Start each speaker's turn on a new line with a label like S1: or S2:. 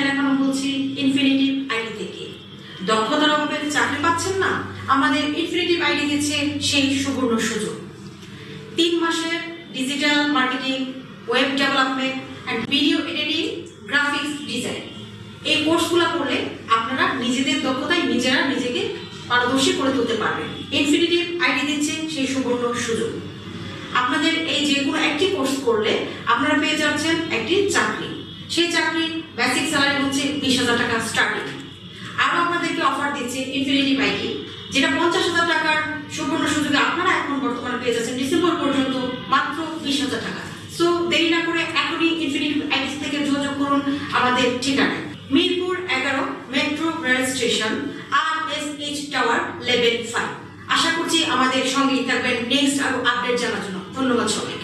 S1: দেখানো বলছি infinitive ID থেকে। দক্ষতার অভাবে চাকরি পাচ্ছেন না, আমাদের ইনফিনিটিভ আইডি দিচ্ছে সেই সুবর্ণ সুযোগ। 3 মাসের digital marketing, web development and video editing, graphics design, এই কোর্সগুলো করলে আপনারা নিজেদের দক্ষতায় নিজেরা নিজেকে পারদর্শী করে তুলতে পারবেন। ইনফিনিটিভ আইডি দিচ্ছে সেই সুবর্ণ সুযোগ। আপনাদের এই যে কোনো একটি কোর্স করলে আপনারা পেয়ে যাচ্ছেন একটি চাকরি। সেই চাকরির বেসিক স্যালারি হচ্ছে 20,000 টাকা স্টার্টিং। আরও আপনাদেরকে অফার দিচ্ছে ইনফিনিটিভ আইডি, যেটা 50,000 টাকার সুবর্ণ সুযোগে আপনারা এখন বর্তমানে পেয়ে যাচ্ছেন ডিসেম্বর পর্যন্ত মাত্র 20,000 টাকা। সো দেরি না করে এখনই ইনফিনিটিভ আইডি থেকে যোগাযোগ করুন আমাদের ঠিকানায়, Mirpur 11 metro rail station, RSH tower level 5। আশা করছি আমাদের সঙ্গেই থাকবেন নেক্সট আরো আপডেট জানার জন্য। ধন্যবাদ সবাই।